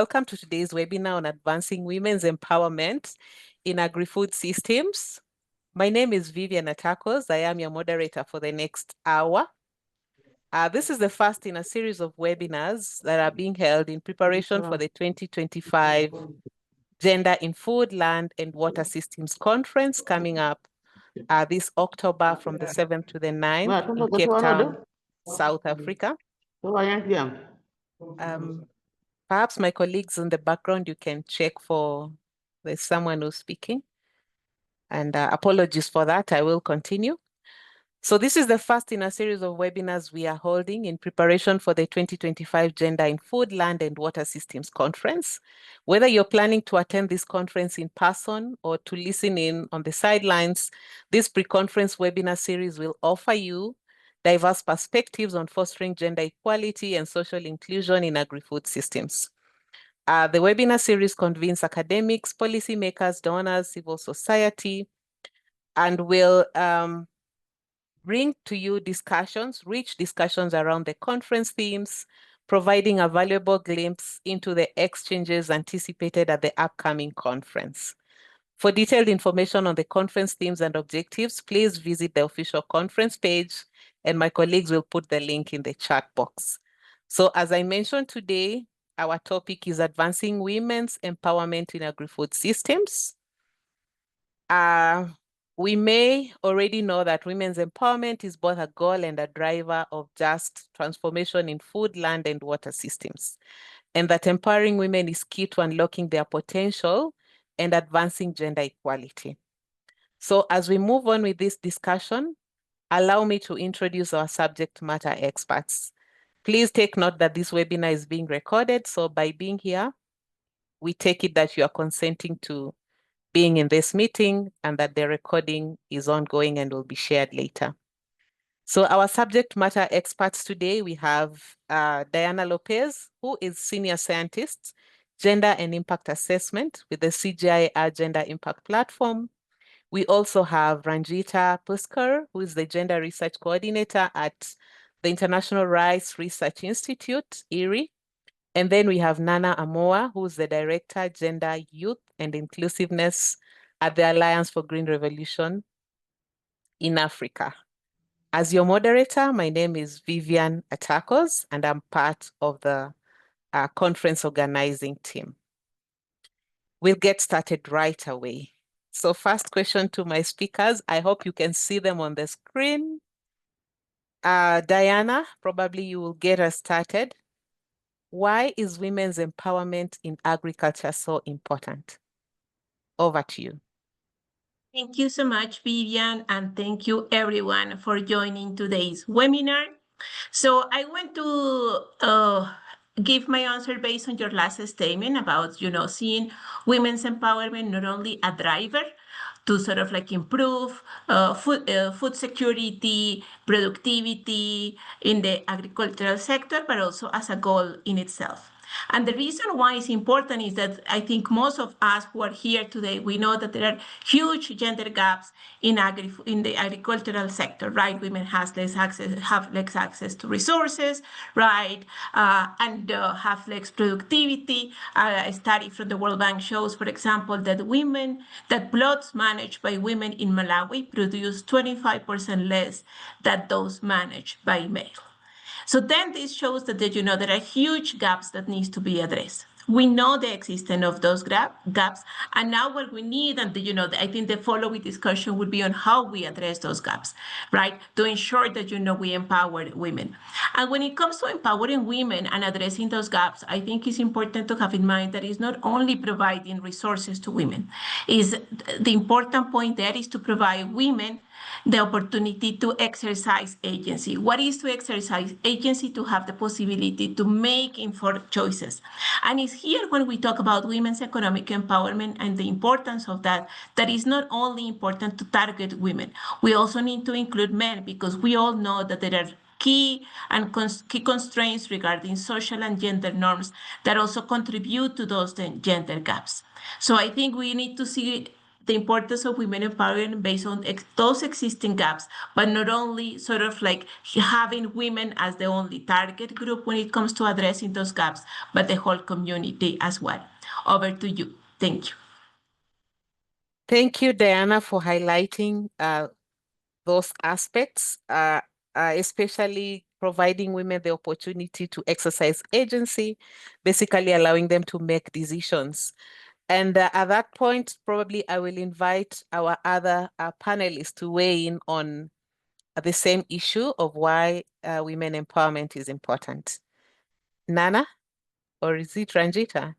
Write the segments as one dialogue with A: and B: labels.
A: Welcome to today's webinar on advancing women's empowerment in agri-food systems. My name is Vivian Atakos. I am your moderator for the next hour. This is the first in a series of webinars that are being held in preparation for the 2025 Gender in Food, Land and Water Systems Conference coming up this October from the 7th to the 9th in Cape Town, South Africa. Perhaps my colleagues in the background, you can check for there's someone who's speaking. And apologies for that, I will continue. So this is the first in a series of webinars we are holding in preparation for the 2025 Gender in Food, Land and Water Systems Conference. Whether you're planning to attend this conference in person or to listen in on the sidelines, this pre-conference webinar series will offer you diverse perspectives on fostering gender equality and social inclusion in agri-food systems. The webinar series convenes academics, policymakers, donors, civil society, and will bring to you rich discussions around the conference themes, providing a valuable glimpse into the exchanges anticipated at the upcoming conference. For detailed information on the conference themes and objectives, please visit the official conference page, and my colleagues will put the link in the chat box. So as I mentioned today, our topic is advancing women's empowerment in agri-food systems. We may already know that women's empowerment is both a goal and a driver of just transformation in food, land, and water systems, and that empowering women is key to unlocking their potential and advancing gender equality. So as we move on with this discussion, allow me to introduce our subject matter experts. Please take note that this webinar is being recorded, so by being here, we take it that you are consenting to being in this meeting and that the recording is ongoing and will be shared later. So our subject matter experts today, we have Diana Lopez, who is Senior Scientist, Gender and Impact Assessment with the CGIAR Gender Impact Platform. We also have Ranjita Puskar, who is the Gender Research Coordinator at the International Rice Research Institute, IRI. And then we have Nana Amoa, who's the Director, Gender, Youth and Inclusiveness at the Alliance for Green Revolution in Africa. As your moderator, my name is Vivian Atakos, and I'm part of the conference organizing team. We'll get started right away. So first question to my speakers, I hope you can see them on the screen. Diana, probably you will get us started. Why is women's empowerment in agriculture so important? Over to you.
B: Thank you so much, Vivian, and thank you everyone for joining today's webinar. So I want to give my answer based on your last statement about, seeing women's empowerment not only a driver to sort of like improve food security, productivity in the agricultural sector, but also as a goal in itself. And the reason why it's important is that I think most of us who are here today, we know that there are huge gender gaps in the agricultural sector, right? Women have less access to resources, right? And have less productivity. A study from the World Bank shows, for example, that plots managed by women in Malawi produce 25% less than those managed by male. So then this shows that there are huge gaps that needs to be addressed. We know the existence of those gaps, and now what we need, and I think the following discussion would be on how we address those gaps, right? To ensure that we empower women. And when it comes to empowering women and addressing those gaps, I think it's important to have in mind that it's not only providing resources to women. The important point there is to provide women the opportunity to exercise agency. What is to exercise agency? To have the possibility to make informed choices. And it's here when we talk about women's economic empowerment and the importance of that is not only important to target women. We also need to include men, because we all know that there are key constraints regarding social and gender norms that also contribute to those gender gaps. So I think we need to see the importance of women empowerment based on those existing gaps, but not only sort of like having women as the only target group when it comes to addressing those gaps, but the whole community as well. Over to you. Thank you.
A: Thank you, Diana, for highlighting those aspects, especially providing women the opportunity to exercise agency, basically allowing them to make decisions. And at that point, probably I will invite our other panelists to weigh in on the same issue of why women empowerment is important. Nana, or is it Ranjita?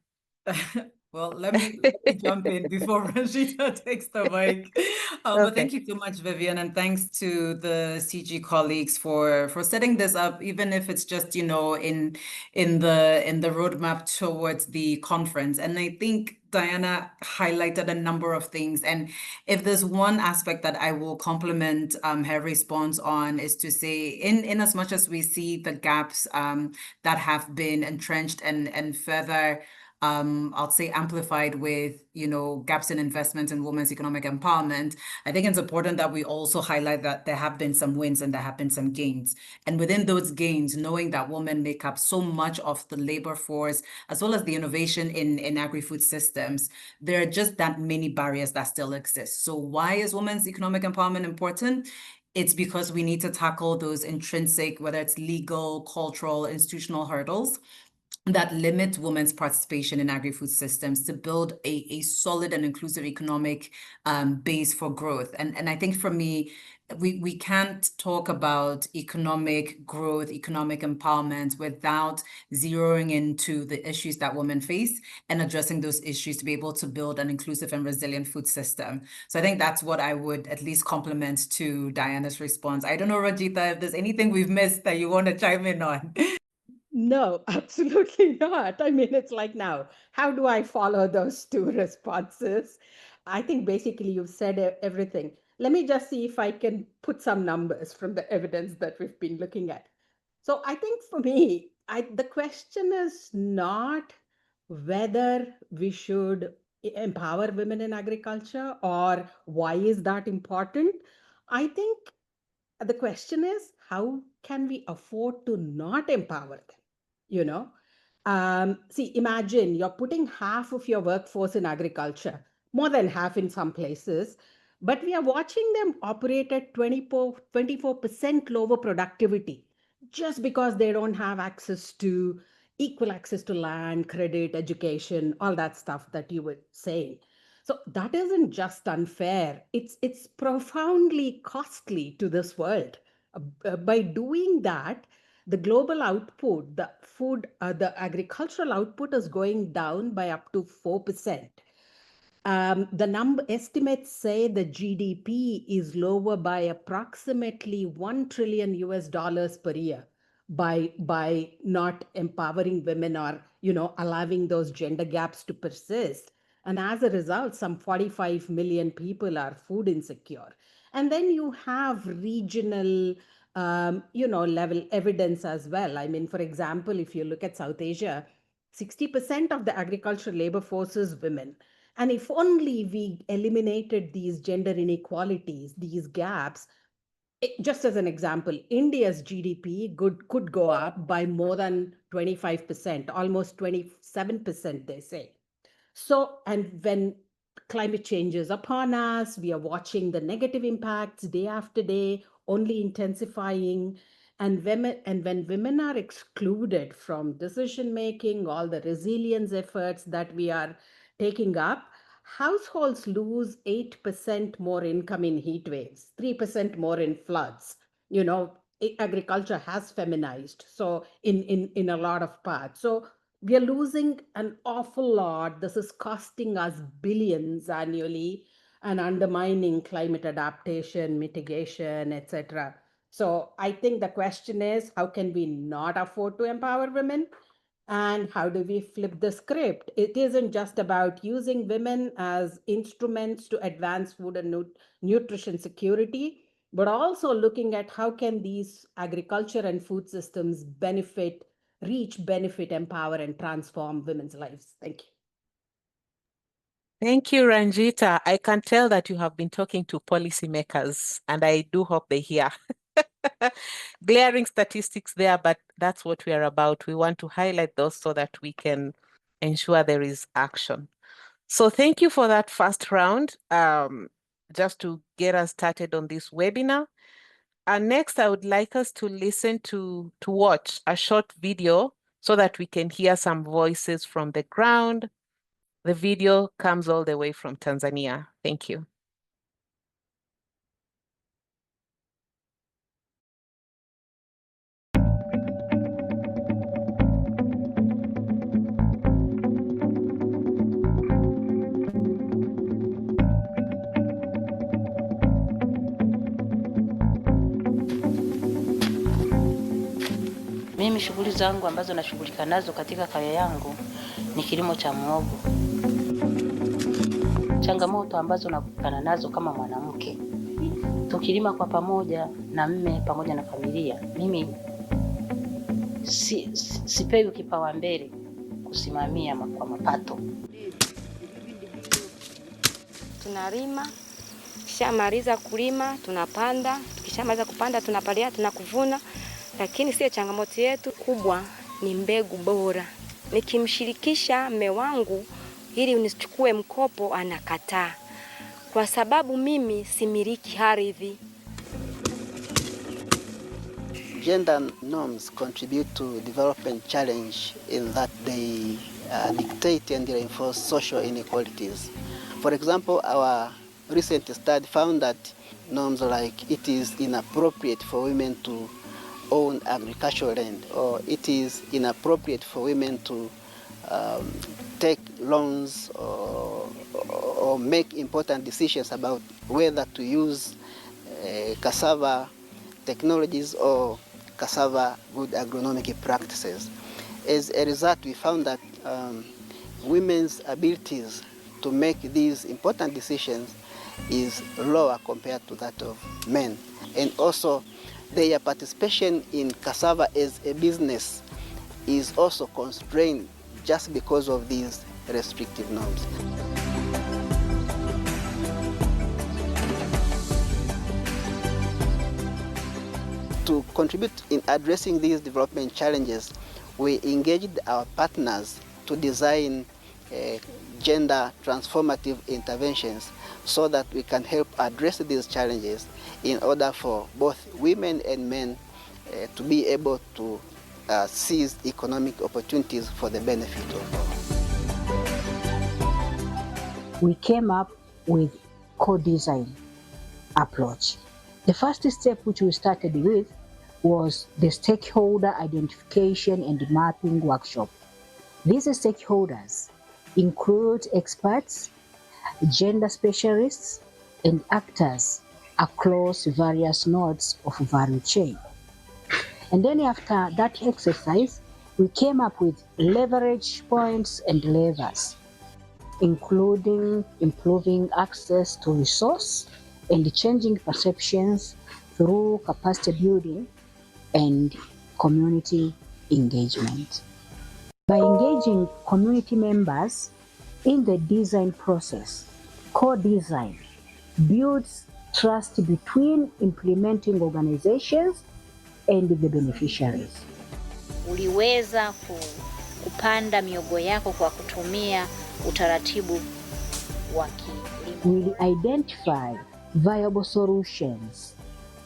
C: Well, let me jump in before Ranjita takes the mic. But thank you so much, Vivian, and thanks to the CG colleagues for setting this up, even if it's just, you know, in the roadmap towards the conference. And I think Diana highlighted a number of things. And if there's one aspect that I will compliment her response on is to say, in as much as we see the gaps that have been entrenched and further I'll say amplified with, you know, gaps in investment in women's economic empowerment, I think it's important that we also highlight that there have been some wins and there have been some gains. And within those gains, knowing that women make up so much of the labor force, as well as the innovation in agri-food systems, there are just that many barriers that still exist. So why is women's economic empowerment important? It's because we need to tackle those intrinsic, whether it's legal, cultural, institutional hurdles that limit women's participation in agri-food systems to build a solid and inclusive economic base for growth. And I think for me, we can't talk about economic growth, economic empowerment without zeroing into the issues that women face and addressing those issues to be able to build an inclusive and resilient food system. So I think that's what I would at least compliment to Diana's response. I don't know, Rajita, if there's anything we've missed that you want to chime in on.
D: No, absolutely not. I mean, it's like now, how do I follow those two responses? I think basically you've said everything. Let me just see if I can put some numbers from the evidence that we've been looking at. So I think for me, the question is not whether we should empower women in agriculture or why is that important. I think the question is how can we afford to not empower them, you know? See, imagine you're putting half of your workforce in agriculture, more than half in some places, but we are watching them operate at 24% lower productivity just because they don't have access to equal access to land, credit, education, all that stuff that you were saying. So that isn't just unfair, it's profoundly costly to this world. By doing that, the global output, the agricultural output is going down by up to 4%. The number estimates say the GDP is lower by approximately 1 trillion US dollars per year by not empowering women or allowing those gender gaps to persist. And as a result, some 45 million people are food insecure. And then you have regional level evidence as well. I mean, for example, if you look at South Asia, 60% of the agricultural labor force is women. And if only we eliminated these gender inequalities, these gaps, just as an example, India's GDP could go up by more than 25%, almost 27%, they say. So, and when climate change is upon us, we are watching the negative impacts day after day, only intensifying. And when women are excluded from decision making, all the resilience efforts that we are taking up, households lose 8% more income in heat waves, 3% more in floods. Agriculture has feminized. So in a lot of parts. So we are losing an awful lot. This is costing us billions annually and undermining climate adaptation, mitigation, etc. So I think the question is, how can we not afford to empower women? And how do we flip the script? It isn't just about using women as instruments to advance food and nutrition security, but also looking at how can these agriculture and food systems benefit, empower, and transform women's lives. Thank you.
A: Thank you, Ranjita. I can tell that you have been talking to policymakers, and I do hope they hear. Glaring statistics there, but that's what we are about. We want to highlight those so that we can ensure there is action. So thank you for that first round, just to get us started on this webinar. And next, I would like us to listen to watch a short video so that we can hear some voices from the ground. The video comes all the way from Tanzania. Thank you.
E: Mimi shughuli zangu ambazo nashughulika nazo katika kaya yangu ni kilimo cha muhogo. Changamoto ambazo nakutana nazo kama mwanamke, tukilima kwa pamoja na mme pamoja na familia, mimi sipewi kipaumbele kusimamia kwa mapato.
F: Tunalima, tukishamaliza kulima tunapanda, tukishamaliza kupanda tunapalia, tunakuvuna. Lakini sio changamoto yetu kubwa ni mbegu bora. Nikimshirikisha mume wangu ili unichukue mkopo, anakataa. Kwa sababu mimi similiki ardhi.
G: Gender norms contribute to development challenge in that they dictate and reinforce social inequalities. For example, our recent study found that norms like it is inappropriate for women to own agricultural land, or it is inappropriate for women to take loans or make important decisions about whether to use cassava technologies or cassava good agronomic practices. As a result, we found that women's abilities to make these important decisions is lower compared to that of men. And also, their participation in cassava as a business is also constrained just because of these restrictive norms. To contribute in addressing these development challenges, we engaged our partners to design gender transformative interventions so that we can help address these challenges in order for both women and men to be able to seize economic opportunities for the benefit of all.
H: We came up with co-design approach. The first step which we started with was the stakeholder identification and mapping workshop. These stakeholders include experts, gender specialists, and actors across various nodes of value chain. And then after that exercise, we came up with leverage points and levers, including improving access to resource and changing perceptions through capacity building and community engagement. By engaging community members in the design process, co-design builds trust between implementing organizations and the beneficiaries.
I: Uliweza kupanda miogo yako kwa kutumia utaratibu wa kilimo.
H: We identify viable solutions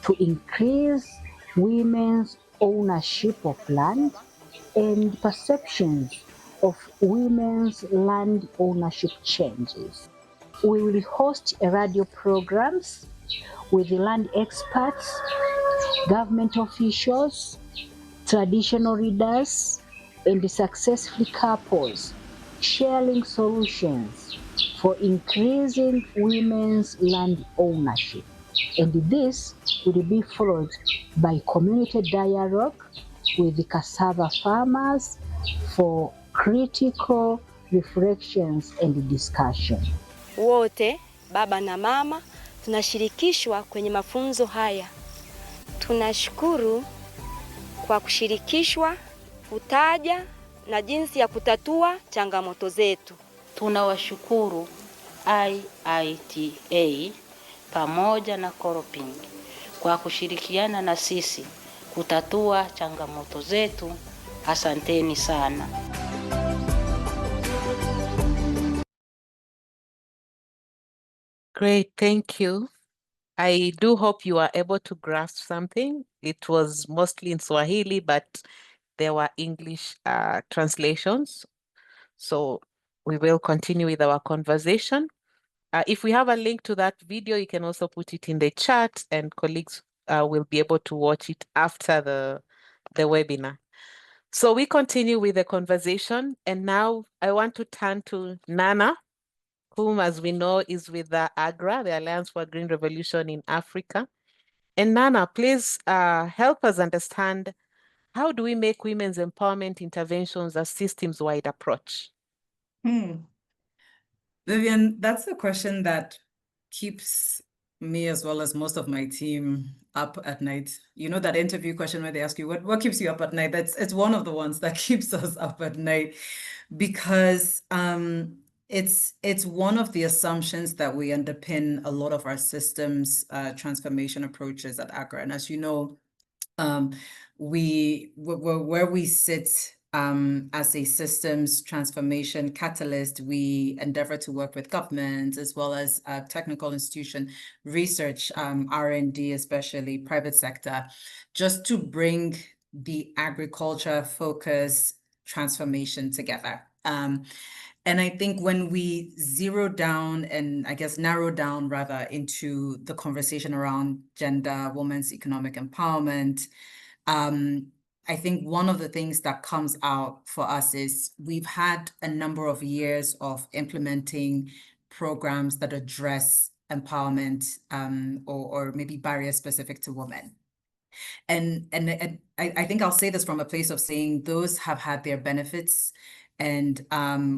H: to increase women's ownership of land and perceptions of women's land ownership changes. We will host radio programs with land experts, government officials, traditional leaders, and successful couples sharing solutions for increasing women's land ownership. And this will be followed by community dialogue with the cassava farmers for critical reflections and discussion.
F: Wote, baba na mama, tunashirikishwa kwenye mafunzo haya. Tunashukuru kwa kushirikishwa, kutaja na jinsi ya kutatua changamoto zetu.
E: Tunawashukuru IITA pamoja na Koroping kwa kushirikiana na sisi kutatua changamoto zetu. Asanteni sana.
A: Great, thank you. I do hope you are able to grasp something. It was mostly in Swahili, but there were English translations. So we will continue with our conversation. If we have a link to that video, you can also put it in the chat and colleagues will be able to watch it after the webinar. So we continue with the conversation. And now I want to turn to Nana, whom, as we know, is with the AGRA, the Alliance for Green Revolution in Africa. And Nana, please help us understand, how do we make women's empowerment interventions a systems-wide approach?
C: Vivian, that's a question that keeps me, as well as most of my team, up at night. You know that interview question where they ask you, what keeps you up at night? It's one of the ones that keeps us up at night, because it's one of the assumptions that we underpin a lot of our systems transformation approaches at AGRA. And as you know, where we sit as a systems transformation catalyst, we endeavor to work with government as well as technical institution, research, R&D, especially private sector, just to bring the agriculture focus transformation together. And I think when we zero down and I guess narrow down rather into the conversation around gender, women's economic empowerment, I think one of the things that comes out for us is we've had a number of years of implementing programs that address empowerment or maybe barriers specific to women. And I think I'll say this from a place of saying those have had their benefits, and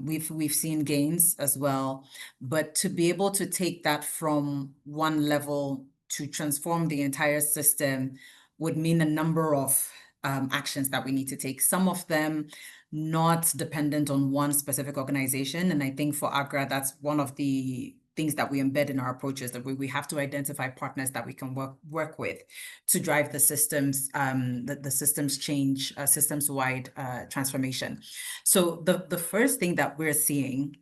C: we've seen gains as well. But to be able to take that from one level to transform the entire system would mean a number of actions that we need to take. Some of them not dependent on one specific organization. And I think for AGRA, that's one of the things that we embed in our approaches, that we have to identify partners that we can work with to drive the systems, the systems change, systems-wide transformation. So the first thing that we're seeing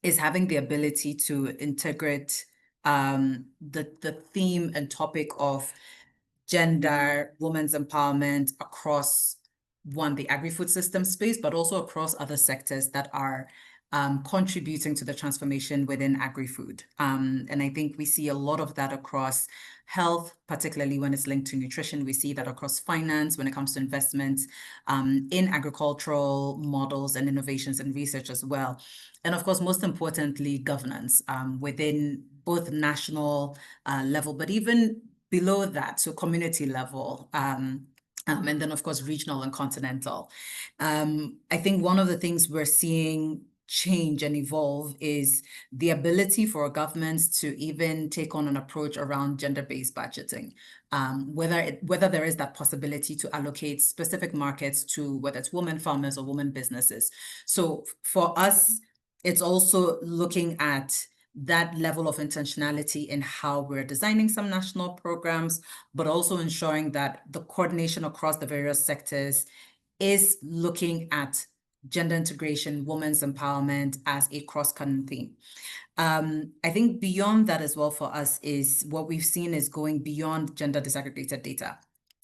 C: is having the ability to integrate the theme and topic of gender, women's empowerment across the agri-food system space, but also across other sectors that are contributing to the transformation within agri-food. And I think we see a lot of that across health, particularly when it's linked to nutrition. We see that across finance when it comes to investments in agricultural models and innovations and research as well. And of course, most importantly, governance within both national level, but even below that, so community level, and then of course, regional and continental. I think one of the things we're seeing change and evolve is the ability for governments to even take on an approach around gender-based budgeting, whether there is that possibility to allocate specific markets to whether it's women farmers or women businesses. So for us, it's also looking at that level of intentionality in how we're designing some national programs, but also ensuring that the coordination across the various sectors is looking at gender integration, women's empowerment as a cross-cutting theme. I think beyond that as well for us is what we've seen is going beyond gender disaggregated data.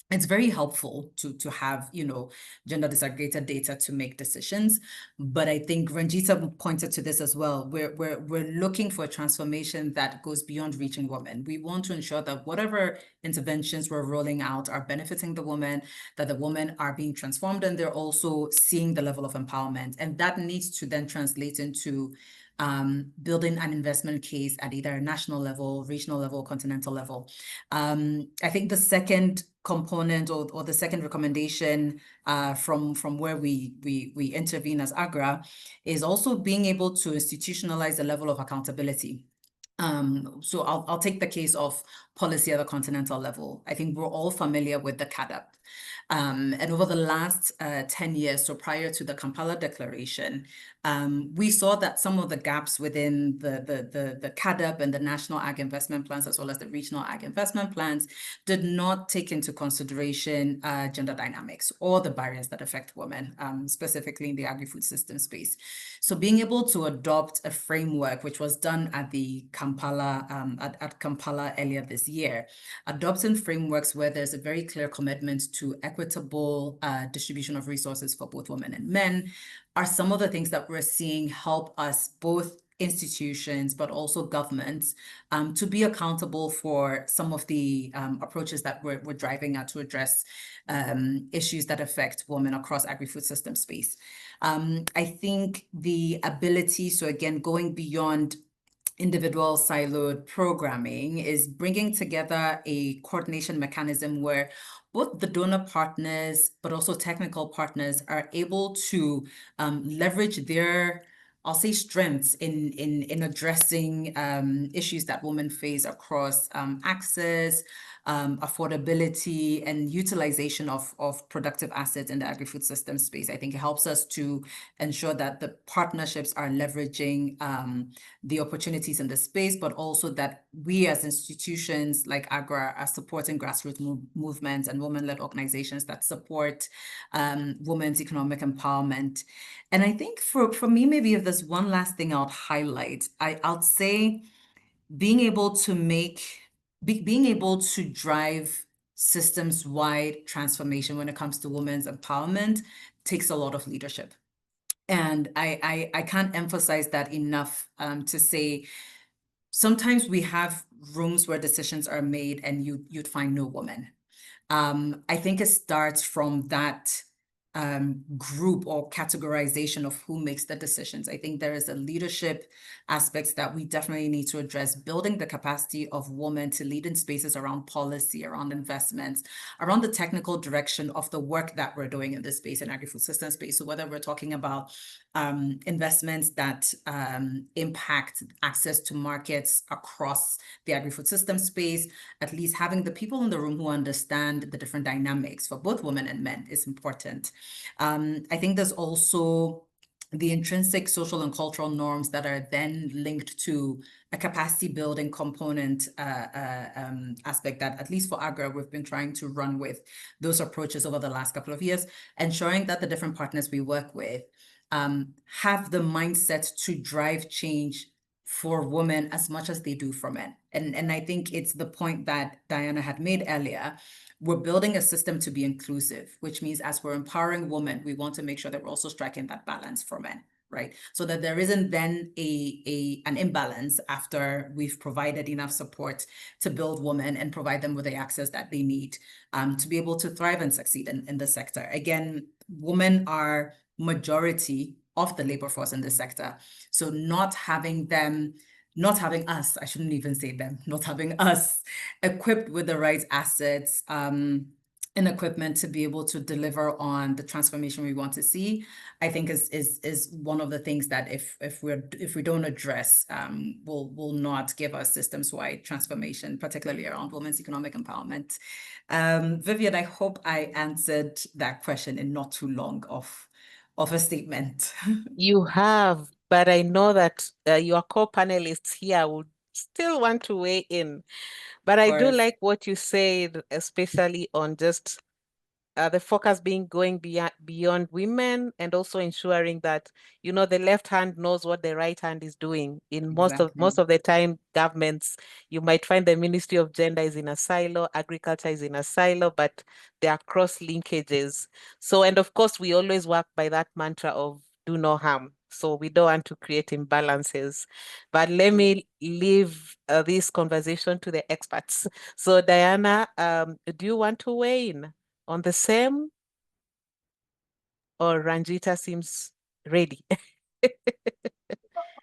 C: It's very helpful to have, gender disaggregated data to make decisions. But I think Ranjita pointed to this as well. We're looking for a transformation that goes beyond reaching women. We want to ensure that whatever interventions we're rolling out are benefiting the woman, that the women are being transformed, and they're also seeing the level of empowerment. And that needs to then translate into building an investment case at either a national level, regional level, continental level. I think the second component or the second recommendation from where we intervene as AGRA is also being able to institutionalize the level of accountability. So I'll take the case of policy at the continental level. I think we're all familiar with the CAADP. And over the last 10 years, so prior to the Kampala Declaration, we saw that some of the gaps within the CAADP and the National Ag Investment Plans, as well as the Regional Ag Investment Plans, did not take into consideration gender dynamics or the barriers that affect women, specifically in the agri-food system space. So being able to adopt a framework, which was done at the Kampala, at Kampala earlier this year, adopting frameworks where there's a very clear commitment to equitable distribution of resources for both women and men, are some of the things that we're seeing help us, both institutions, but also governments, to be accountable for some of the approaches that we're driving at to address issues that affect women across agri-food system space. I think the ability, so again, going beyond individual siloed programming, is bringing together a coordination mechanism where both the donor partners, but also technical partners, are able to leverage their, I'll say, strengths in addressing issues that women face across access, affordability, and utilization of productive assets in the agri-food system space. I think it helps us to ensure that the partnerships are leveraging the opportunities in the space, but also that we as institutions like AGRA are supporting grassroots movements and women-led organizations that support women's economic empowerment. And I think for me, maybe if there's one last thing I'll highlight, I'll say being able to drive systems-wide transformation when it comes to women's empowerment takes a lot of leadership. And I can't emphasize that enough to say, sometimes we have rooms where decisions are made and you'd find no woman. I think it starts from that group or categorization of who makes the decisions. I think there is a leadership aspect that we definitely need to address, building the capacity of women to lead in spaces around policy, around investments, around the technical direction of the work that we're doing in this space, in agri-food system space. So whether we're talking about investments that impact access to markets across the agri-food system space, at least having the people in the room who understand the different dynamics for both women and men is important. I think there's also the intrinsic social and cultural norms that are then linked to a capacity building component aspect that, at least for AGRA, we've been trying to run with those approaches over the last couple of years, ensuring that the different partners we work with have the mindset to drive change for women as much as they do for men. And I think it's the point that Diana had made earlier. We're building a system to be inclusive, which means as we're empowering women, we want to make sure that we're also striking that balance for men, right? So that there isn't then an imbalance after we've provided enough support to build women and provide them with the access that they need to be able to thrive and succeed in the sector. Again, women are majority of the labor force in this sector. So not having us, I shouldn't even say them, not having us equipped with the right assets and equipment to be able to deliver on the transformation we want to see, I think is one of the things that if we don't address, will not give us systems-wide transformation, particularly around women's economic empowerment. Vivian, I hope I answered that question in not too long of a statement.
A: You have, but I know that your co-panelists here would still want to weigh in. But I do like what you said, especially on just the focus being going beyond women, and also ensuring that, you know, the left hand knows what the right hand is doing. In most of the time, governments, you might find the Ministry of Gender is in a silo, agriculture is in a silo, but there are cross linkages. So, and of course, we always work by that mantra of do no harm. So we don't want to create imbalances. But let me leave this conversation to the experts. So Diana, do you want to weigh in on the same, or Ranjita seems ready?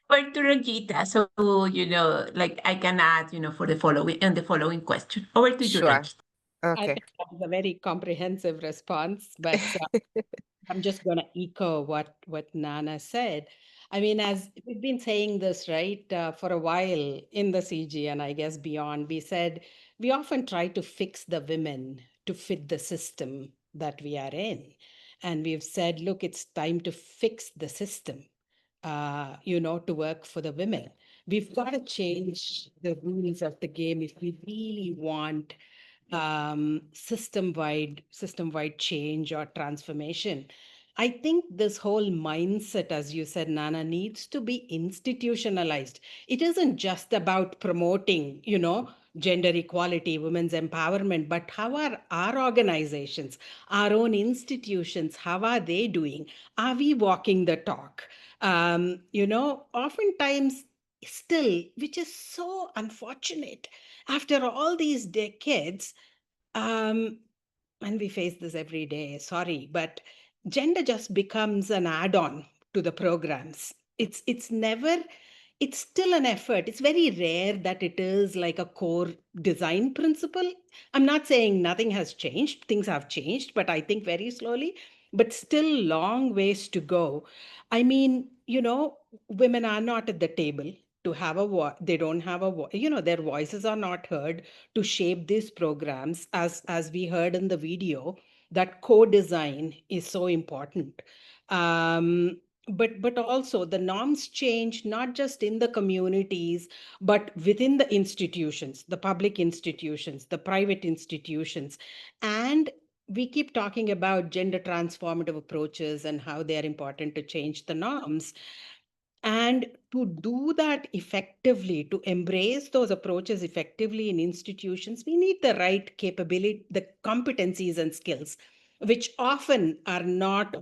B: Over to Ranjita, so you know, like I can add, you know, for the following question. Over to you, Ranjita.
D: I think that was a very comprehensive response, but I'm just going to echo what Nana said. I mean, as we've been saying this, right, for a while in the CG and I guess beyond, we said we often try to fix the women to fit the system that we are in. And we've said, look, it's time to fix the system, to work for the women. We've got to change the rules of the game if we really want system-wide change or transformation. I think this whole mindset, as you said, Nana, needs to be institutionalized. It isn't just about promoting, gender equality, women's empowerment, but how are our organizations, our own institutions, how are they doing? Are we walking the talk? Oftentimes, still, which is so unfortunate, after all these decades, um, and we face this every day, sorry, but gender just becomes an add-on to the programs. It's never, it's still an effort. It's very rare that it is like a core design principle. I'm not saying nothing has changed, things have changed, but I think very slowly, but still long ways to go. I mean, women are not at the table to have a voice. They don't have a voice. Their voices are not heard to shape these programs. As we heard in the video, that co-design is so important. But also the norms change not just in the communities, but within the institutions, the public institutions, the private institutions. And we keep talking about gender transformative approaches and how they are important to change the norms. And to do that effectively, to embrace those approaches effectively in institutions, we need the right capability, the competencies and skills, which often are not,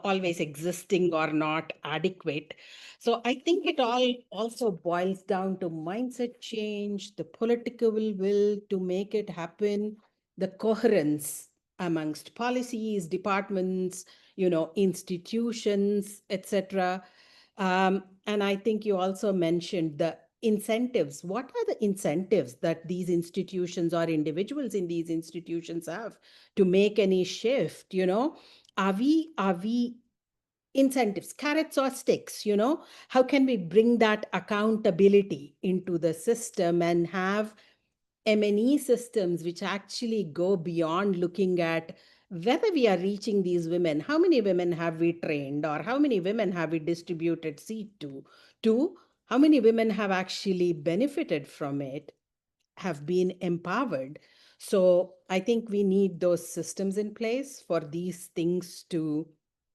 D: always existing or not adequate. So I think it all also boils down to mindset change, the political will to make it happen, the coherence amongst policies, departments, institutions, etc. And I think you also mentioned the incentives. What are the incentives that these institutions or individuals in these institutions have to make any shift? Are we incentives, carrots or sticks? How can we bring that accountability into the system and have M&E systems which actually go beyond looking at whether we are reaching these women, how many women have we trained, or how many women have we distributed seed to how many women have actually benefited from it, have been empowered. So I think we need those systems in place for these things to,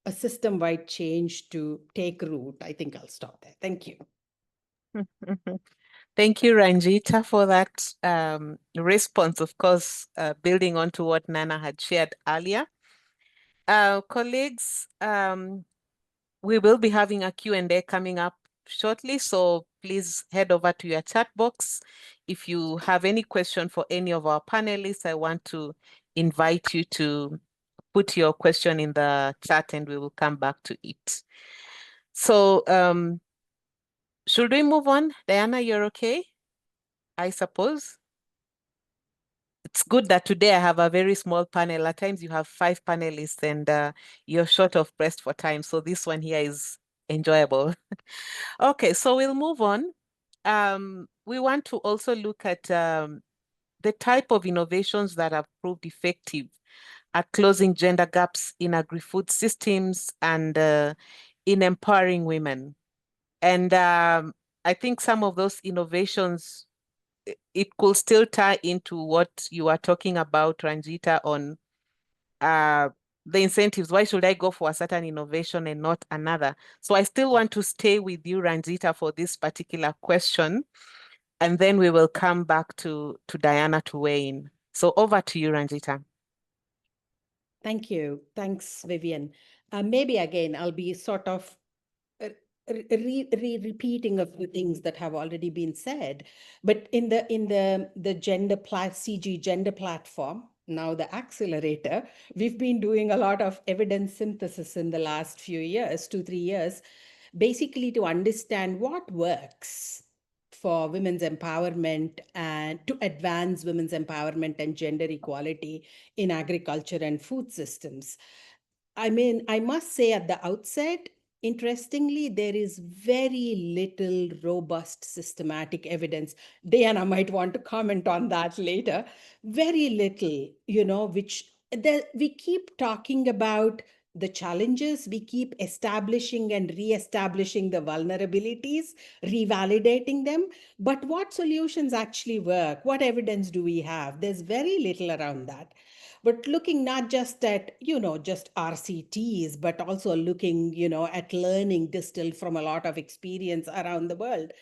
D: a system-wide change to take root. I think I'll stop there. Thank you.
A: Thank you, Ranjita, for that response, of course, building on to what Nana had shared earlier. Colleagues, we will be having a Q&A coming up shortly, so please head over to your chat box. If you have any question for any of our panelists, I want to invite you to put your question in the chat and we will come back to it. So should we move on? Diana, you're okay? I suppose. It's good that today I have a very small panel. At times you have 5 panelists and you're short of pressed for time. So this one here is enjoyable. Okay, so we'll move on. We want to also look at the type of innovations that have proved effective at closing gender gaps in agri-food systems and in empowering women. And I think some of those innovations, it could still tie into what you are talking about, Ranjita, on the incentives. Why should I go for a certain innovation and not another? So I still want to stay with you, Ranjita, for this particular question. And then we will come back to Diana to weigh in. So over to you, Ranjita.
D: Thank you. Thanks, Vivian. Maybe again, I'll be sort of repeating a few things that have already been said, but in the CG gender platform, now the accelerator, we've been doing a lot of evidence synthesis in the last few years, 2-3 years, basically to understand what works for women's empowerment and to advance women's empowerment and gender equality in agriculture and food systems. I mean, I must say at the outset, interestingly, there is very little robust systematic evidence. Diana might want to comment on that later. Very little, which we keep talking about the challenges, we keep establishing and re-establishing the vulnerabilities, revalidating them. But what solutions actually work? What evidence do we have? There's very little around that. But looking not just at, just RCTs, but also looking, at learning distilled from a lot of experience around the world,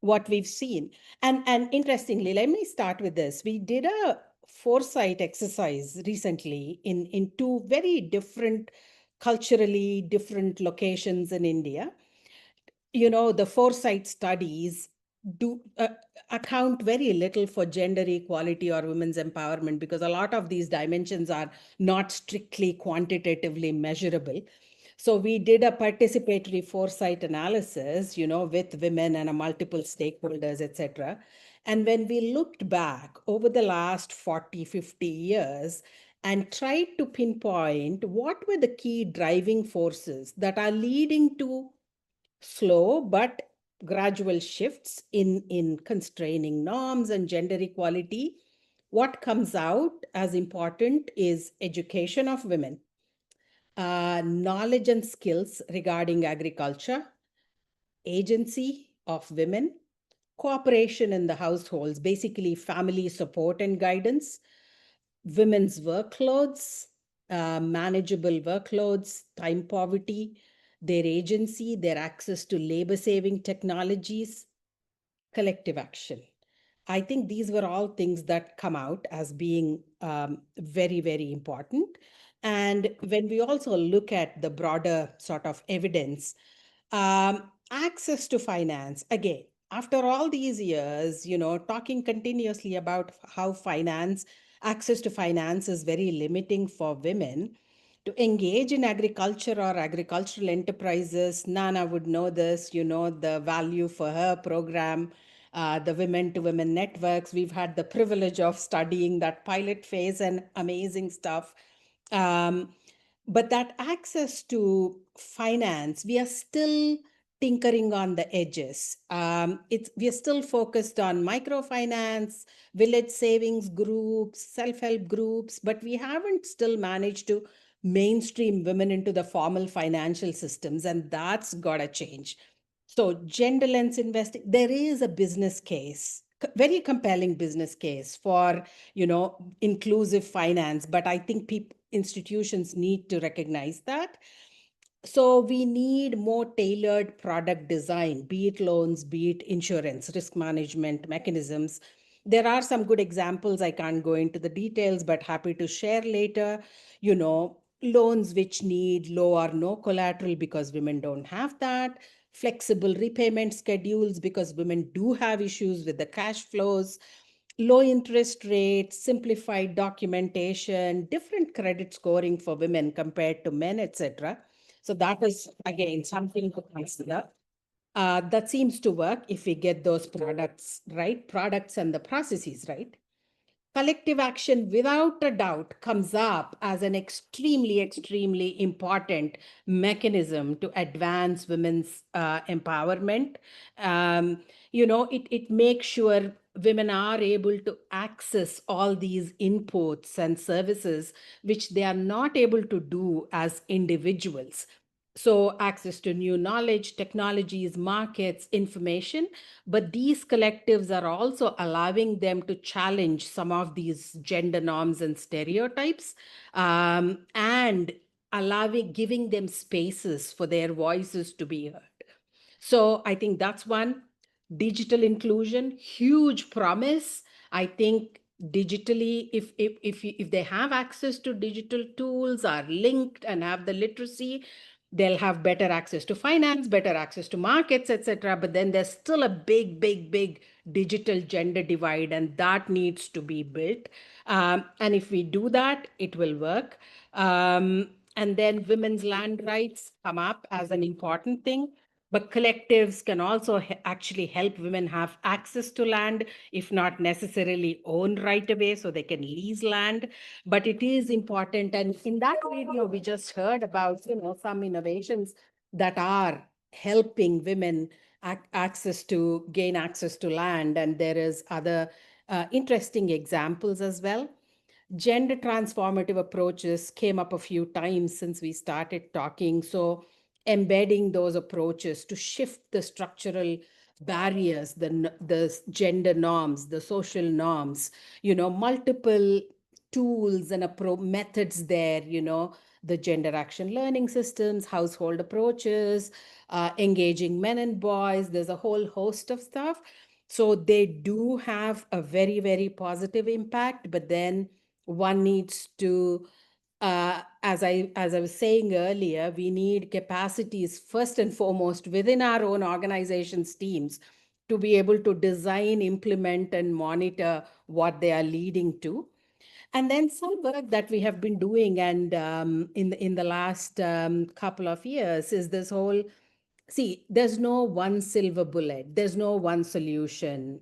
D: what we've seen. And interestingly, let me start with this. We did a foresight exercise recently in two very different, culturally different locations in India. The foresight studies do account very little for gender equality or women's empowerment, because a lot of these dimensions are not strictly quantitatively measurable. So we did a participatory foresight analysis, with women and a multiple stakeholders, etc. And when we looked back over the last 40, 50 years and tried to pinpoint what were the key driving forces that are leading to slow but gradual shifts in constraining norms and gender equality, what comes out as important is education of women, knowledge and skills regarding agriculture, agency of women, cooperation in the households, basically family support and guidance, women's workloads, manageable workloads, time poverty, their agency, their access to labor-saving technologies, collective action. I think these were all things that come out as being very, very important. And when we also look at the broader sort of evidence, access to finance, again, after all these years, talking continuously about how access to finance is very limiting for women to engage in agriculture or agricultural enterprises. Nana would know this, the value for her program, the women to women networks. We've had the privilege of studying that pilot phase and amazing stuff. But that access to finance, we are still tinkering on the edges. We are still focused on microfinance, village savings groups, self-help groups, but we haven't still managed to mainstream women into the formal financial systems, and that's got to change. So gender lens investing, there is a business case, very compelling business case for, inclusive finance, but I think institutions need to recognize that. So we need more tailored product design, be it loans, be it insurance, risk management mechanisms. There are some good examples. I can't go into the details, but happy to share later. Loans which need low or no collateral because women don't have that. Flexible repayment schedules because women do have issues with the cash flows. Low interest rates, simplified documentation, different credit scoring for women compared to men, etc. So that is, again, something to consider. That seems to work if we get those products and the processes right. Collective action, without a doubt, comes up as an extremely, extremely important mechanism to advance women's empowerment. It makes sure women are able to access all these inputs and services which they are not able to do as individuals. So access to new knowledge, technologies, markets, information, but these collectives are also allowing them to challenge some of these gender norms and stereotypes, and giving them spaces for their voices to be heard. So I think that's one. Digital inclusion, huge promise. I think digitally, if they have access to digital tools, are linked and have the literacy, they'll have better access to finance, better access to markets, etc. But then there's still a big, big, big digital gender divide, and that needs to be built. And if we do that, it will work. And then women's land rights come up as an important thing. But collectives can also actually help women have access to land, if not necessarily own right away, so they can lease land. But it is important. And in that video, we just heard about some innovations that are helping women gain access to land. And there is other interesting examples as well. Gender transformative approaches came up a few times since we started talking. So embedding those approaches to shift the structural barriers, the gender norms, the social norms, multiple tools and methods there, the gender action learning systems, household approaches, engaging men and boys. There's a whole host of stuff. So they do have a very, very positive impact, but then one needs to, as I was saying earlier, we need capacities first and foremost within our own organizations teams to be able to design, implement, and monitor what they are leading to. And then some work that we have been doing, and in the last couple of years, is this whole, see, there's no one silver bullet, there's no one solution.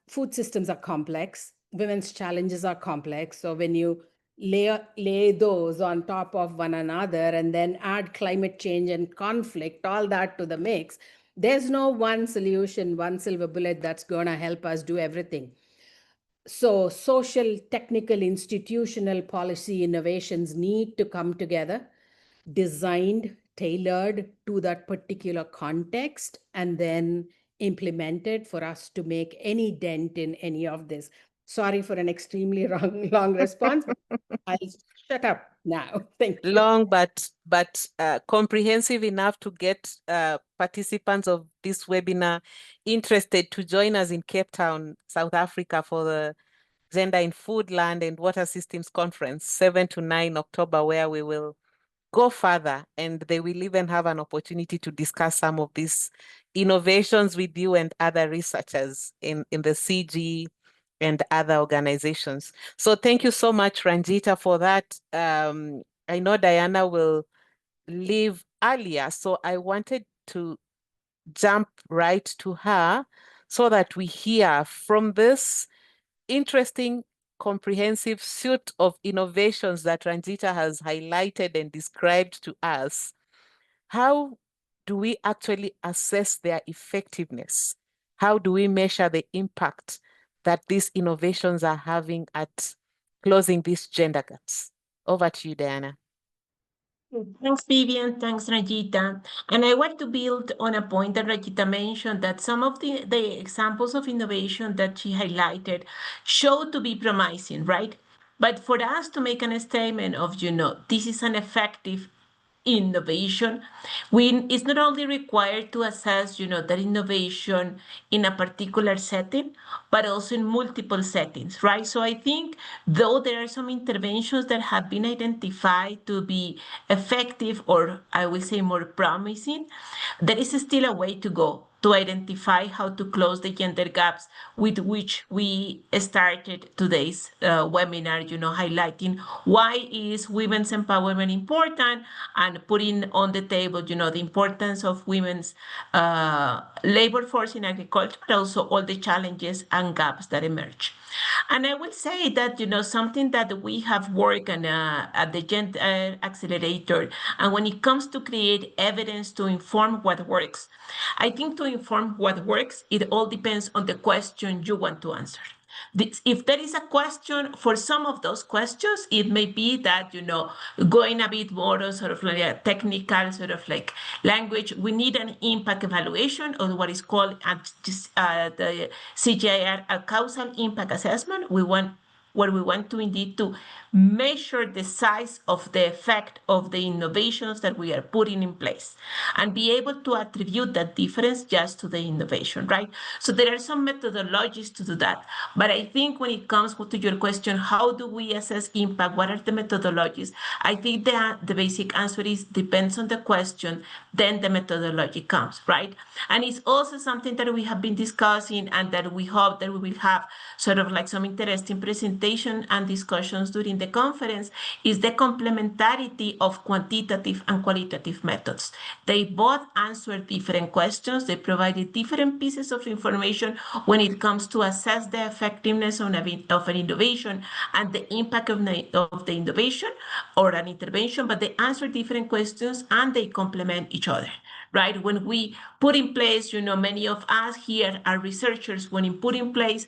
D: Food systems are complex, women's challenges are complex. So when you lay those on top of one another and then add climate change and conflict, all that to the mix, there's no one solution, one silver bullet that's going to help us do everything. So social, technical, institutional policy innovations need to come together, designed, tailored to that particular context, and then implemented for us to make any dent in any of this. Sorry for an extremely long response. I'll shut up now. Thank you.
A: Long, but comprehensive enough to get participants of this webinar interested to join us in Cape Town, South Africa, for the Gender in Food, Land and Water Systems Conference, 7 to 9 October, where we will go further, and they will even have an opportunity to discuss some of these innovations with you and other researchers in the CG and other organizations. So thank you so much, Ranjita, for that. I know Diana will leave earlier, so I wanted to jump right to her so that we hear from this interesting, comprehensive suite of innovations that Ranjita has highlighted and described to us. How do we actually assess their effectiveness? How do we measure the impact that these innovations are having at closing these gender gaps? Over to you, Diana.
B: Thanks, Vivian. Thanks, Rajita. And I want to build on a point that Rajita mentioned, that some of the examples of innovation that she highlighted show to be promising, right? But for us to make a statement of, this is an effective innovation, it's not only required to assess, that innovation in a particular setting, but also in multiple settings, right? So I think though there are some interventions that have been identified to be effective, or I will say more promising, there is still a way to go to identify how to close the gender gaps with which we started today's webinar, highlighting why is women's empowerment important, and putting on the table, the importance of women's labor force in agriculture, but also all the challenges and gaps that emerge. And I will say that, something that we have worked on at the Gender Accelerator, and when it comes to create evidence to inform what works, I think to inform what works, it all depends on the question you want to answer. If there is a question for some of those questions, it may be that, going a bit more on sort of like a technical sort of like language, we need an impact evaluation, or what is called the CGIAR, a causal impact assessment. We want to indeed to measure the size of the effect of the innovations that we are putting in place, and be able to attribute that difference just to the innovation, right? So there are some methodologies to do that. But I think when it comes to your question, how do we assess impact? What are the methodologies? I think the basic answer is depends on the question, then the methodology comes, right? And it's also something that we have been discussing, and that we hope that we will have sort of like some interesting presentations presentation and discussions during the conference is the complementarity of quantitative and qualitative methods. They both answer different questions. They provided different pieces of information when it comes to assess the effectiveness of an innovation and the impact of the innovation or an intervention, but they answer different questions and they complement each other, right? When we put in place, many of us here are researchers, when you put in place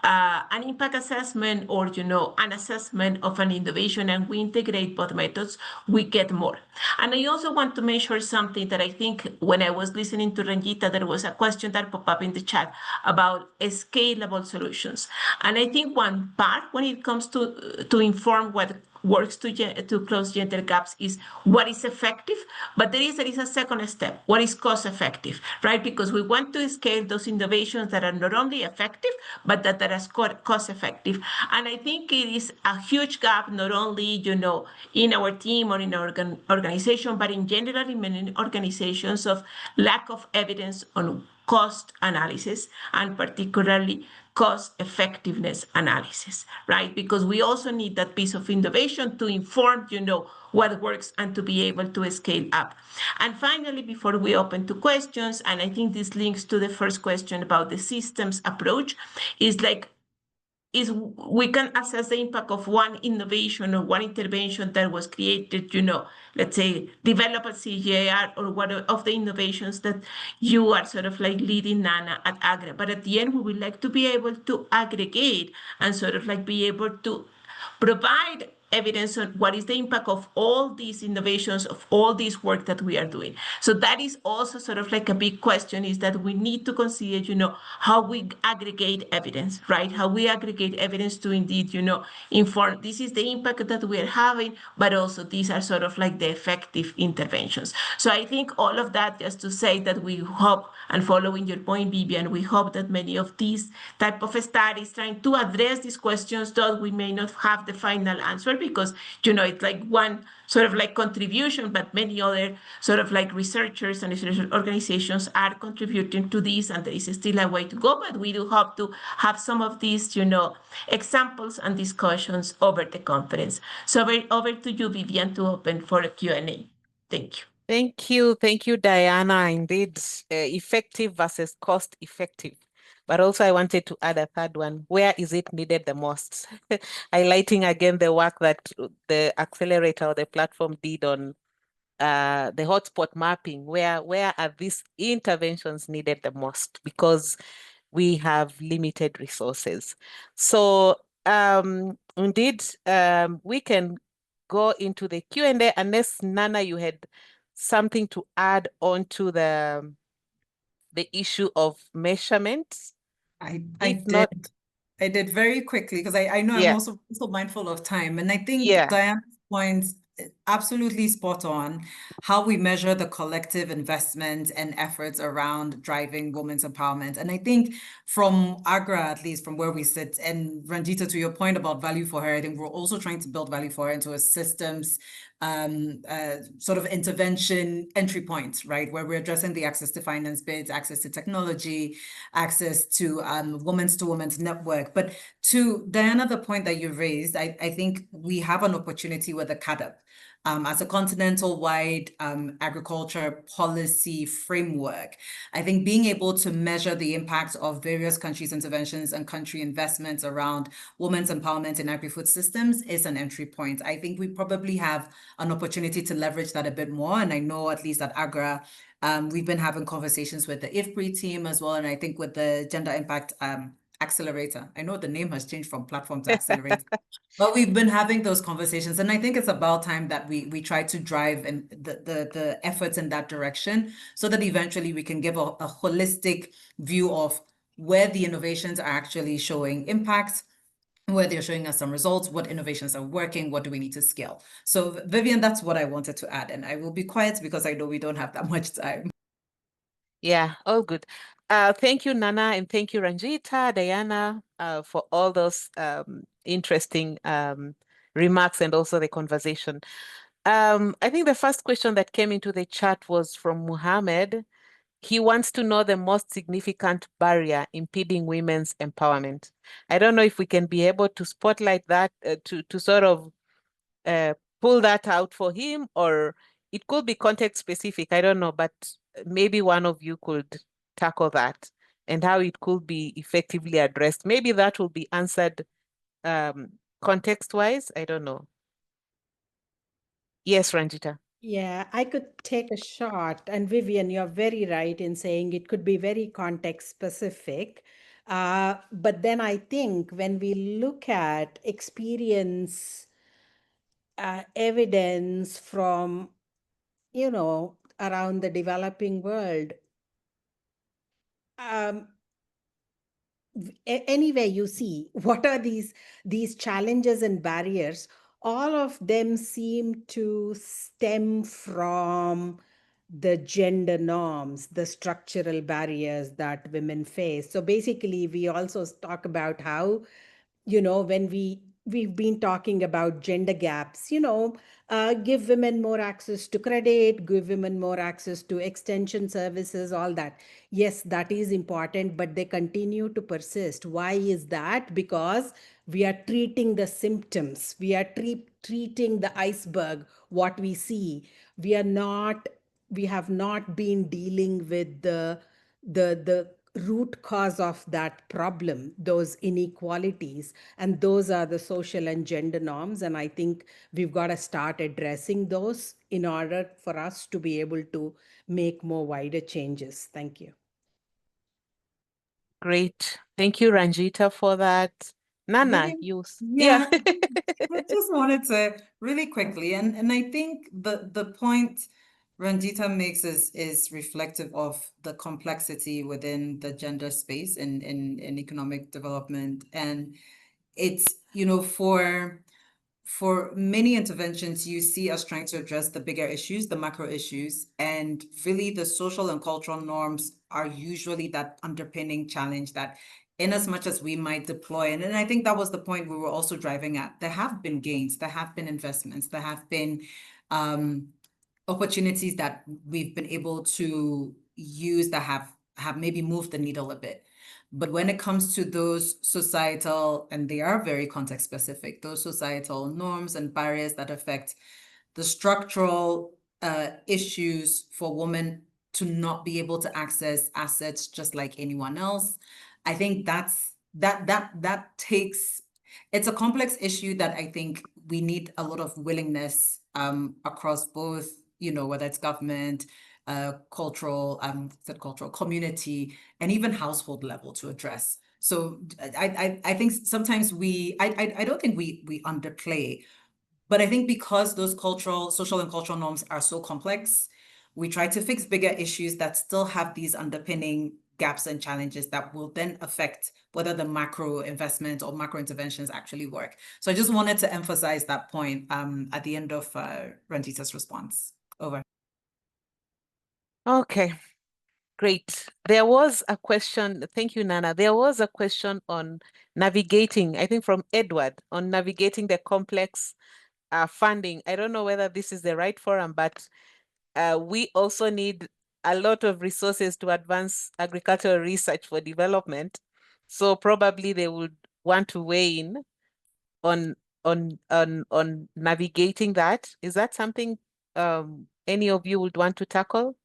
B: an impact assessment or, an assessment of an innovation and we integrate both methods, we get more. And I also want to mention something that I think when I was listening to Ranjita, there was a question that popped up in the chat about scalable solutions. And I think one part when it comes to inform what works to close gender gaps is what is effective, but there is a second step, what is cost effective, right? Because we want to scale those innovations that are not only effective, but that are cost effective. And I think it is a huge gap, not only, in our team or in our organization, but in general in many organizations, of lack of evidence on cost analysis and particularly cost effectiveness analysis, right? Because we also need that piece of innovation to inform, what works and to be able to scale up. And finally, before we open to questions, and I think this links to the first question about the systems approach, is we can assess the impact of one innovation or one intervention that was created, let's say develop at CGIAR or one of the innovations that you are sort of like leading, Nana, at AGRA. But at the end, we would like to be able to aggregate and sort of like be able to provide evidence on what is the impact of all these innovations, of all this work that we are doing. So that is also sort of like a big question, is that we need to consider, how we aggregate evidence, right? How we aggregate evidence to indeed, inform this is the impact that we are having, but also these are sort of like the effective interventions. So I think all of that just to say that we hope, and following your point, Vivian, we hope that many of these type of studies trying to address these questions, though we may not have the final answer, because, it's like one sort of like contribution, but many other sort of like researchers and research organizations are contributing to this, and there is still a way to go, but we do hope to have some of these, examples and discussions over the conference. So over to you, Vivian, to open for a Q&A. Thank you.
A: Thank you, Diana. Indeed, effective versus cost effective. But also I wanted to add a third one. Where is it needed the most? Highlighting again the work that the accelerator or the platform did on the hotspot mapping. Where are these interventions needed the most? Because we have limited resources. So indeed, we can go into the Q&A unless, Nana, you had something to add on to the issue of measurements.
C: I did very quickly, because I know I'm also mindful of time. And I think Diana's points absolutely spot on, how we measure the collective investment and efforts around driving women's empowerment. And I think from AGRA, at least from where we sit, and Ranjita, to your point about value for her, I think we're also trying to build value for her into a systems sort of intervention entry point, right? Where we're addressing the access to finance bids, access to technology, access to women's network. But to Diana, the point that you raised, I think we have an opportunity with the CADP. As a continental-wide agriculture policy framework, I think being able to measure the impact of various countries' interventions and country investments around women's empowerment in agri-food systems is an entry point. I think we probably have an opportunity to leverage that a bit more. And I know at least at AGRA, we've been having conversations with the IFPRI team as well. And I think with the Gender Impact Accelerator, I know the name has changed from platform to accelerator, but we've been having those conversations. And I think it's about time that we try to drive the efforts in that direction, so that eventually we can give a holistic view of where the innovations are actually showing impact, where they're showing us some results, what innovations are working, what do we need to scale. So Vivian, that's what I wanted to add. And I will be quiet because I know we don't have that much time.
A: Yeah, all good. Thank you, Nana, and thank you, Ranjita, Diana, for all those interesting remarks and also the conversation. I think the first question that came into the chat was from Muhammad. he wants to know the most significant barrier impeding women's empowerment. I don't know if we can be able to spotlight that, to sort of pull that out for him, or it could be context specific. I don't know, but maybe one of you could tackle that and how it could be effectively addressed. Maybe that will be answered context-wise. I don't know. Yes, Ranjita.
D: Yeah, I could take a shot. And Vivian, you're very right in saying it could be very context specific. But then I think when we look at experience, evidence from, around the developing world, anywhere you see what are these challenges and barriers, all of them seem to stem from the gender norms, the structural barriers that women face. So basically we also talk about how, when we've been talking about gender gaps, give women more access to credit, give women more access to extension services, all that. Yes, that is important, but they continue to persist. Why is that? Because we are treating the symptoms, we are treating the iceberg, what we see. We have not been dealing with the root cause of that problem, those inequalities, and those are the social and gender norms. And I think we've got to start addressing those in order for us to be able to make more wider changes. Thank you.
A: Great. Thank you, Ranjita, for that. Nana,
C: yeah. I just wanted to really quickly, and I think the point Ranjita makes is reflective of the complexity within the gender space in economic development. And it's, for many interventions, you see us trying to address the bigger issues, the macro issues, and really the social and cultural norms are usually that underpinning challenge that, in as much as we might deploy, and I think that was the point we were also driving at, there have been gains, there have been investments, there have been opportunities that we've been able to use that have maybe moved the needle a bit. But when it comes to those societal, and they are very context specific, those societal norms and barriers that affect the structural issues for women to not be able to access assets just like anyone else, I think that takes, it's a complex issue that I think we need a lot of willingness across both, whether it's government, cultural community, and even household level to address. So I think sometimes I don't think we underplay, but I think because those social and cultural norms are so complex, we try to fix bigger issues that still have these underpinning gaps and challenges that will then affect whether the macro investment or macro interventions actually work. So I just wanted to emphasize that point at the end of Ranjita's response. Over.
A: Okay, great. There was a question, thank you, Nana. There was a question on navigating, I think from Edward, on navigating the complex funding. I don't know whether this is the right forum, but we also need a lot of resources to advance agricultural research for development. So probably they would want to weigh in on navigating that. Is that something any of you would want to tackle?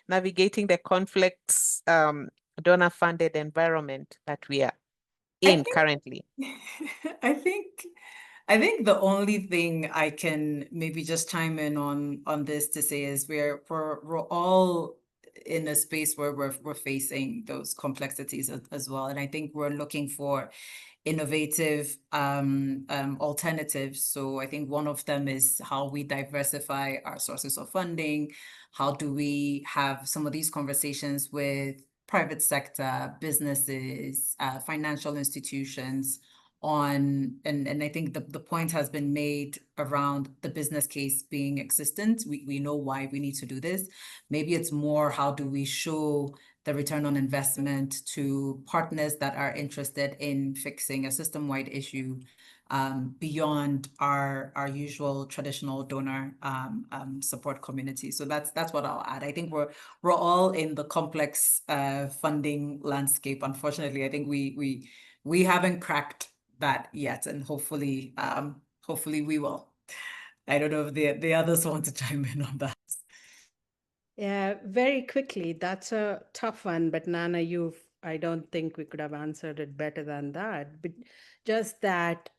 A: Navigating the conflicts, donor-funded environment that we are in currently.
C: I think the only thing I can maybe just chime in on this to say is we're all in a space where we're facing those complexities as well, and I think we're looking for innovative alternatives. So I think one of them is how we diversify our sources of funding. How do we have some of these conversations with private sector, businesses, financial institutions on, and I think the point has been made around the business case being existent. We know why we need to do this. Maybe it's more, how do we show the return on investment to partners that are interested in fixing a system-wide issue beyond our usual traditional donor support community. So that's what I'll add. I think we're all in the complex funding landscape. Unfortunately, I think we haven't cracked that yet, and hopefully we will. I don't know if the others want to chime in on that.
D: Yeah, very quickly. That's a tough one, but Nana, I don't think we could have answered it better than that. But just that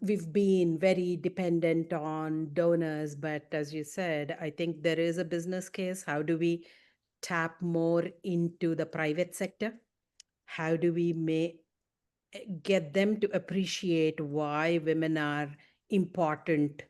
D: we've been very dependent on donors, but as you said, I think there is a business case. How do we tap more into the private sector? How do we get them to appreciate why women are important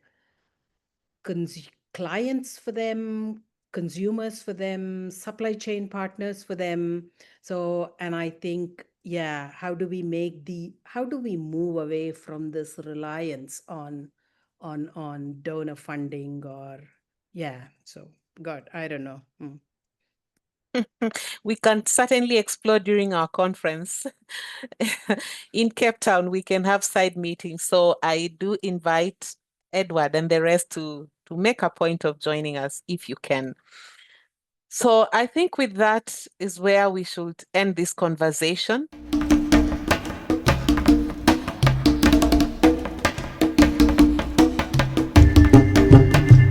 D: clients for them, consumers for them, supply chain partners for them? So, and I think, yeah, how do we move away from this reliance on donor funding? Or yeah, so God, I don't know.
A: We can certainly explore during our conference. In Cape Town, we can have side meetings. So I do invite Edward and the rest to make a point of joining us if you can. So I think with that is where we should end this conversation.